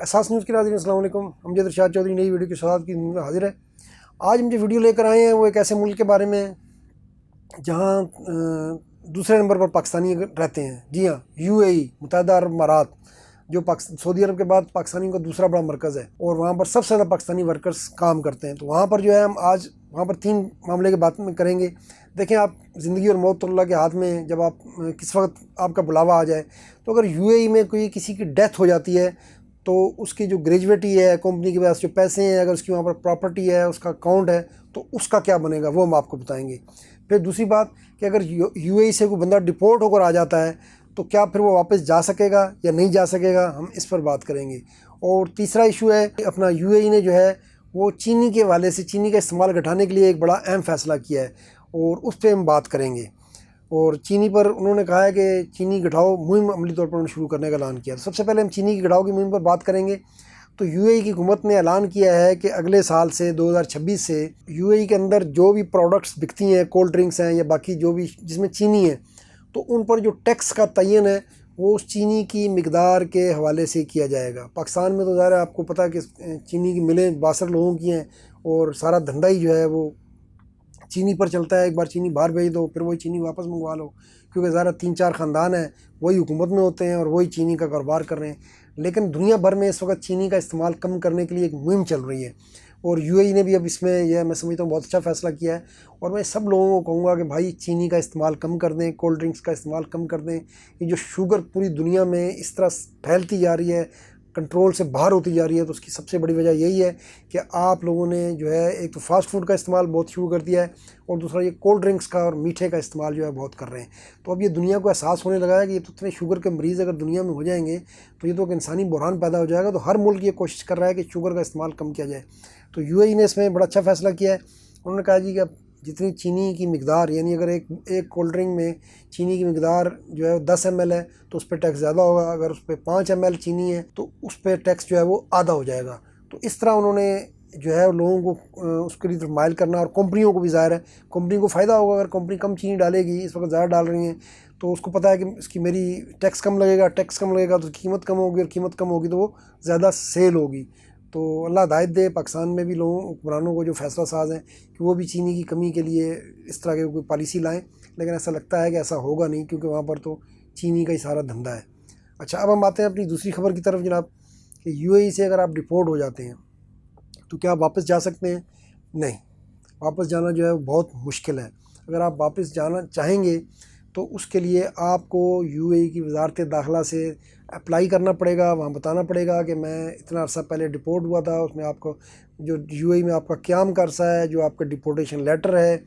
اساس نیوز کے ناظرین السلام علیکم۔ امجد ارشاد چودھری نئی ویڈیو کے ساتھ کی حاضر ہے۔ آج ہم جو ویڈیو لے کر آئے ہیں وہ ایک ایسے ملک کے بارے میں جہاں دوسرے نمبر پر پاکستانی رہتے ہیں۔ جی ہاں، یو اے ای، متحدہ عرب امارات، جو سعودی عرب کے بعد پاکستانیوں کا دوسرا بڑا مرکز ہے، اور وہاں پر سب سے زیادہ پاکستانی ورکرز کام کرتے ہیں۔ تو وہاں پر جو ہے ہم آج وہاں پر 3 معاملے کی بات میں کریں گے۔ دیکھیں، آپ زندگی اور موت تو اللہ کے ہاتھ میں، جب آپ کس وقت آپ کا بلاوا آ جائے، تو اگر یو اے ای میں کوئی کسی کی ڈیتھ ہو جاتی ہے تو اس کی جو گریجویٹی ہے، کمپنی کے پاس جو پیسے ہیں، اگر اس کی وہاں پر پراپرٹی ہے، اس کا اکاؤنٹ ہے، تو اس کا کیا بنے گا وہ ہم آپ کو بتائیں گے۔ پھر دوسری بات کہ اگر یو اے ای سے کوئی بندہ ڈپورٹ ہو کر آ جاتا ہے تو کیا پھر وہ واپس جا سکے گا یا نہیں جا سکے گا، ہم اس پر بات کریں گے۔ اور تیسرا ایشو ہے کہ اپنا یو اے ای نے جو ہے وہ چینی کے حوالے سے چینی کا استعمال گھٹانے کے لیے ایک بڑا اہم فیصلہ کیا ہے، اور اس پہ ہم بات کریں گے۔ اور چینی پر انہوں نے کہا ہے کہ چینی گھٹاؤ مہم عملی طور پر انہوں نے شروع کرنے کا اعلان کیا۔ سب سے پہلے ہم چینی کی گھٹاؤ کی مہم پر بات کریں گے۔ تو یو اے ای کی حکومت نے اعلان کیا ہے کہ اگلے سال سے 2026 سے یو اے ای کے اندر جو بھی پروڈکٹس بکتی ہیں، کولڈ ڈرنکس ہیں یا باقی جو بھی جس میں چینی ہے، تو ان پر جو ٹیکس کا تعین ہے وہ اس چینی کی مقدار کے حوالے سے کیا جائے گا۔ پاکستان میں تو ظاہر ہے آپ کو پتہ ہے کہ چینی کی ملیں 62 لوگوں کی ہیں، اور سارا دھندا ہی جو ہے وہ چینی پر چلتا ہے۔ ایک بار چینی باہر بھیج دو، پھر وہی چینی واپس منگوا لو، کیونکہ ظاہر 3-4 خاندان ہیں وہی حکومت میں ہوتے ہیں اور وہی چینی کا کاروبار کر رہے ہیں۔ لیکن دنیا بھر میں اس وقت چینی کا استعمال کم کرنے کے لیے ایک مہم چل رہی ہے، اور یو اے ای نے بھی اب اس میں یہ میں سمجھتا ہوں بہت اچھا فیصلہ کیا ہے۔ اور میں سب لوگوں کو کہوں گا کہ بھائی چینی کا استعمال کم کر دیں، کولڈ ڈرنکس کا استعمال کم کر دیں۔ یہ جو شوگر پوری دنیا میں اس طرح پھیلتی جا رہی ہے، کنٹرول سے باہر ہوتی جا رہی ہے، تو اس کی سب سے بڑی وجہ یہی ہے کہ آپ لوگوں نے جو ہے ایک تو فاسٹ فوڈ کا استعمال بہت شروع کر دیا ہے، اور دوسرا یہ کولڈ ڈرنکس کا اور میٹھے کا استعمال جو ہے بہت کر رہے ہیں۔ تو اب یہ دنیا کو احساس ہونے لگا ہے کہ یہ تو اتنے شوگر کے مریض اگر دنیا میں ہو جائیں گے تو یہ تو ایک انسانی بحران پیدا ہو جائے گا۔ تو ہر ملک یہ کوشش کر رہا ہے کہ شوگر کا استعمال کم کیا جائے۔ تو یو اے ای نے اس میں بڑا اچھا فیصلہ کیا ہے۔ انہوں نے کہا جی کہ اب جتنی چینی کی مقدار، یعنی اگر ایک کولڈ ڈرنک میں چینی کی مقدار جو ہے 10 ml ہے تو اس پہ ٹیکس زیادہ ہوگا، اگر اس پہ 5 ml چینی ہے تو اس پہ ٹیکس جو ہے وہ آدھا ہو جائے گا۔ تو اس طرح انہوں نے جو ہے لوگوں کو اس کے لیے مائل کرنا، اور کمپنیوں کو بھی ظاہر ہے کمپنی کو فائدہ ہوگا اگر کمپنی کم چینی ڈالے گی، اس وقت زیادہ ڈال رہی ہیں تو اس کو پتہ ہے کہ اس کی میری ٹیکس کم لگے گا، ٹیکس کم لگے گا تو قیمت کم ہوگی، اور قیمت کم ہوگی تو وہ زیادہ سیل ہوگی۔ تو اللہ ہدایت دے پاکستان میں بھی لوگوں حکمرانوں کو جو فیصلہ ساز ہیں کہ وہ بھی چینی کی کمی کے لیے اس طرح کی کوئی پالیسی لائیں، لیکن ایسا لگتا ہے کہ ایسا ہوگا نہیں، کیونکہ وہاں پر تو چینی کا ہی سارا دھندا ہے۔ اچھا، اب ہم آتے ہیں اپنی دوسری خبر کی طرف جناب، کہ یو اے ای سے اگر آپ ڈپورٹ ہو جاتے ہیں تو کیا آپ واپس جا سکتے ہیں؟ نہیں، واپس جانا جو ہے بہت مشکل ہے۔ اگر آپ واپس جانا چاہیں گے تو اس کے لیے آپ کو یو اے ای کی وزارت داخلہ سے اپلائی کرنا پڑے گا، وہاں بتانا پڑے گا کہ میں اتنا عرصہ پہلے ڈپورٹ ہوا تھا، اس میں آپ کو جو یو اے ای میں آپ کا قیام کا عرصہ ہے، جو آپ کا ڈپورٹیشن لیٹر ہے،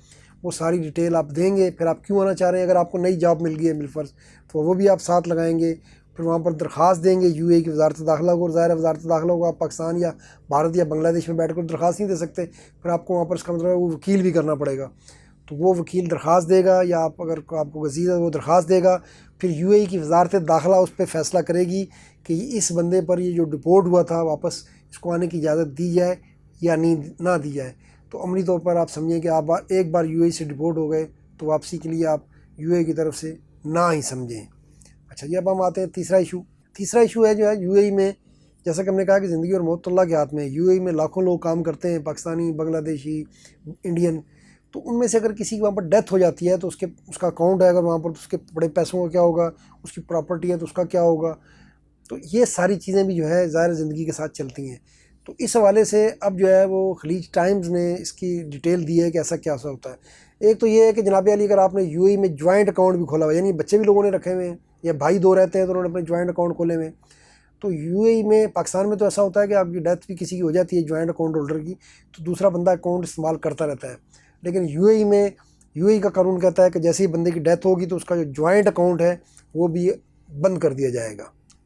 وہ ساری ڈیٹیل آپ دیں گے۔ پھر آپ کیوں آنا چاہ رہے ہیں، اگر آپ کو نئی جاب مل گئی ہے بالفرض تو وہ بھی آپ ساتھ لگائیں گے۔ پھر وہاں پر درخواست دیں گے یو اے ای کی وزارت داخلہ کو، اور ظاہر ہے وزارت داخلہ کو آپ پاکستان یا بھارت یا بنگلہ دیش میں بیٹھ کر درخواست نہیں دے سکتے، پھر آپ کو وہاں پر اس کا مطلب ہے وہ وکیل بھی کرنا پڑے گا۔ تو وہ وکیل درخواست دے گا، یا اگر آپ کو غزیر ہے وہ درخواست دے گا، پھر یو اے ای کی وزارت داخلہ اس پہ فیصلہ کرے گی کہ اس بندے پر یہ جو ڈپورٹ ہوا تھا واپس اس کو آنے کی اجازت دی جائے یا نہ دی جائے۔ تو عملی طور پر آپ سمجھیں کہ آپ ایک بار یو اے ای سے ڈپورٹ ہو گئے تو واپسی کے لیے آپ یو اے ای کی طرف سے نہ ہی سمجھیں۔ اچھا جی، اب ہم آتے ہیں تیسرا ایشو ہے جو ہے یو اے ای میں، جیسا کہ ہم نے کہا کہ زندگی اور موت اللہ کے ہاتھ میں ہے۔ یو اے ای میں لاکھوں لوگ کام کرتے ہیں، پاکستانی، بنگلہ دیشی، انڈین۔ تو ان میں سے اگر کسی کی وہاں پر ڈیتھ ہو جاتی ہے تو اس کا اکاؤنٹ ہے، اگر وہاں پر تو اس کے بڑے پیسوں کا کیا ہوگا، اس کی پراپرٹی ہے تو اس کا کیا ہوگا۔ تو یہ ساری چیزیں بھی جو ہے ظاہر زندگی کے ساتھ چلتی ہیں۔ تو اس حوالے سے اب جو ہے وہ خلیج ٹائمز نے اس کی ڈیٹیل دی ہے کہ ایسا کیا ہوتا ہے۔ ایک تو یہ ہے کہ جناب علی، اگر آپ نے یو اے ای میں جوائنٹ اکاؤنٹ بھی کھولا ہوا ہے، یعنی بچے بھی لوگوں نے رکھے ہوئے ہیں یا بھائی دو رہتے ہیں تو انہوں نے اپنے جوائنٹ اکاؤنٹ کھولے ہوئے ہیں، تو یو اے ای میں، پاکستان میں تو ایسا ہوتا ہے کہ آپ کی ڈیتھ بھی کسی کی ہو جاتی ہے جوائنٹ اکاؤنٹ ہولڈر کی، تو دوسرا بندہ اکاؤنٹ استعمال کرتا رہتا ہے۔ لیکن یو اے ای میں، یو اے ای کا قانون کہتا ہے کہ جیسے ہی بندے کی ڈیتھ ہوگی تو اس کا جو جوائنٹ اکاؤنٹ ہے وہ بھی بند کر دیا جائے گا۔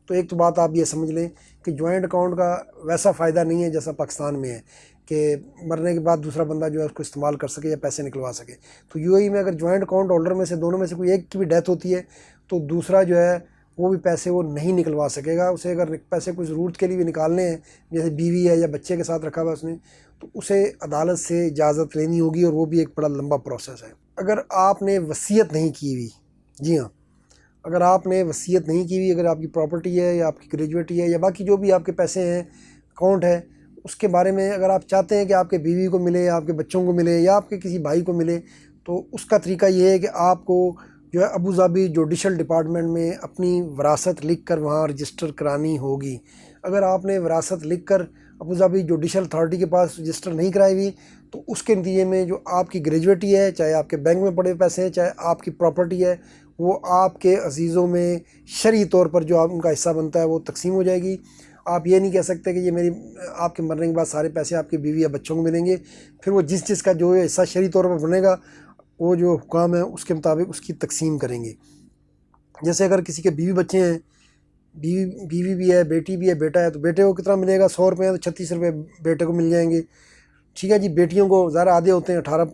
تو ایک تو بات آپ یہ سمجھ لیں کہ جوائنٹ اکاؤنٹ کا ویسا فائدہ نہیں ہے جیسا پاکستان میں ہے کہ مرنے کے بعد دوسرا بندہ جو ہے اس کو استعمال کر سکے یا پیسے نکلوا سکے۔ تو یو اے ای میں اگر جوائنٹ اکاؤنٹ ہولڈر میں سے دونوں میں سے کوئی ایک کی بھی ڈیتھ ہوتی ہے تو دوسرا جو ہے وہ بھی پیسے وہ نہیں نکلوا سکے گا۔ اسے اگر پیسے کوئی ضرورت کے لیے بھی نکالنے ہیں، جیسے بیوی ہے یا بچے کے ساتھ رکھا ہوا اس نے، تو اسے عدالت سے اجازت لینی ہوگی، اور وہ بھی ایک بڑا لمبا پروسیس ہے۔ اگر آپ نے وصیت نہیں کی ہوئی، جی ہاں، اگر آپ نے وصیت نہیں کی ہوئی، اگر آپ کی پراپرٹی ہے یا آپ کی گریجویٹی ہے یا باقی جو بھی آپ کے پیسے ہیں، اکاؤنٹ ہے، اس کے بارے میں اگر آپ چاہتے ہیں کہ آپ کے بیوی کو ملے، آپ کے بچوں کو ملے یا آپ کے کسی بھائی کو ملے، تو اس کا طریقہ یہ ہے کہ آپ کو جو ہے ابوظہبی جوڈیشل ڈپارٹمنٹ میں اپنی وراثت لکھ کر وہاں رجسٹر کرانی ہوگی۔ اگر آپ نے وراثت لکھ کر ابوظہبی جوڈیشل اتھارٹی کے پاس رجسٹر نہیں کرائی ہوئی، تو اس کے نتیجے میں جو آپ کی گریجویٹی ہے، چاہے آپ کے بینک میں پڑے پیسے ہیں، چاہے آپ کی پراپرٹی ہے، وہ آپ کے عزیزوں میں شرعی طور پر جو ان کا حصہ بنتا ہے وہ تقسیم ہو جائے گی۔ آپ یہ نہیں کہہ سکتے کہ یہ میری آپ کے مرنے کے بعد سارے پیسے آپ کے بیوی یا بچوں کو ملیں گے۔ پھر وہ جس کا جو حصہ شرعی طور پر بنے گا، وہ جو حکام ہیں اس کے مطابق اس کی تقسیم کریں گے۔ جیسے اگر کسی کے بیوی بچے ہیں، بیوی بھی ہے، بیٹی بھی ہے، بیٹا ہے، تو بیٹے کو کتنا ملے گا؟ 100 روپے ہیں تو 36 روپے بیٹے کو مل جائیں گے، ٹھیک ہے جی۔ بیٹیوں کو ذرا آدھے ہوتے ہیں، 18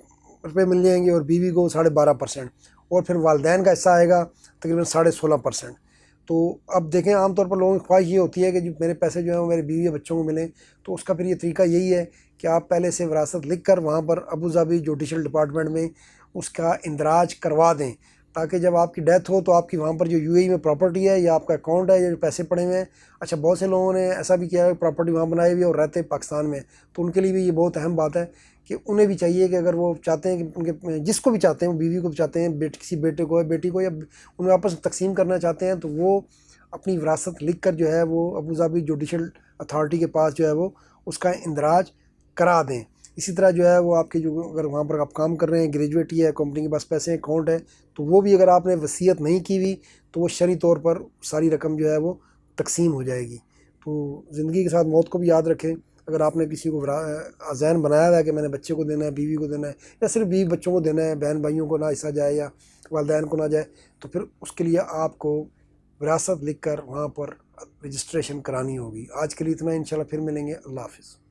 روپے مل جائیں گے، اور بیوی کو 12.5%، اور پھر والدین کا حصہ آئے گا تقریباً 16.5%۔ تو اب دیکھیں، عام طور پر لوگوں کی خواہش یہ ہوتی ہے کہ جو میرے پیسے جو ہیں وہ میرے بیوی یا بچوں کو ملیں، تو اس کا پھر یہ طریقہ یہی ہے کہ آپ پہلے سے وراثت لکھ کر وہاں پر ابوظہبی جوڈیشل ڈپارٹمنٹ میں اس کا اندراج کروا دیں، تاکہ جب آپ کی ڈیتھ ہو تو آپ کی وہاں پر جو یو اے ای میں پراپرٹی ہے یا آپ کا اکاؤنٹ ہے یا جو پیسے پڑے ہوئے ہیں۔ اچھا، بہت سے لوگوں نے ایسا بھی کیا ہے، پراپرٹی وہاں بنائی ہوئی ہے اور رہتے پاکستان میں، تو ان کے لیے بھی یہ بہت اہم بات ہے کہ انہیں بھی چاہیے کہ اگر وہ چاہتے ہیں کہ ان کے جس کو بھی چاہتے ہیں، وہ بیوی کو بھی چاہتے ہیں، کسی بیٹے کو یا بیٹی کو، یا ان میں آپس میں تقسیم کرنا چاہتے ہیں، تو وہ اپنی وراثت لکھ کر جو ہے وہ ابوظہبی جوڈیشل اتھارٹی کے پاس جو ہے وہ اس کا اندراج کرا دیں۔ اسی طرح جو ہے وہ آپ کے جو اگر وہاں پر آپ کام کر رہے ہیں، گریجویٹی ہے، کمپنی کے پاس پیسے ہیں، اکاؤنٹ ہے، تو وہ بھی اگر آپ نے وصیت نہیں کی ہوئی تو وہ شرعی طور پر ساری رقم جو ہے وہ تقسیم ہو جائے گی۔ تو زندگی کے ساتھ موت کو بھی یاد رکھیں۔ اگر آپ نے کسی کو ذہن بنایا ہوا ہے کہ میں نے بچے کو دینا ہے، بیوی کو دینا ہے، یا صرف بیوی بچوں کو دینا ہے، بہن بھائیوں کو نہ حصہ جائے یا والدین کو نہ جائے، تو پھر اس کے لیے آپ کو وراثت لکھ کر وہاں پر رجسٹریشن کرانی ہوگی۔ آج کے لیے اتنا، انشاءاللہ پھر ملیں گے۔ اللہ حافظ۔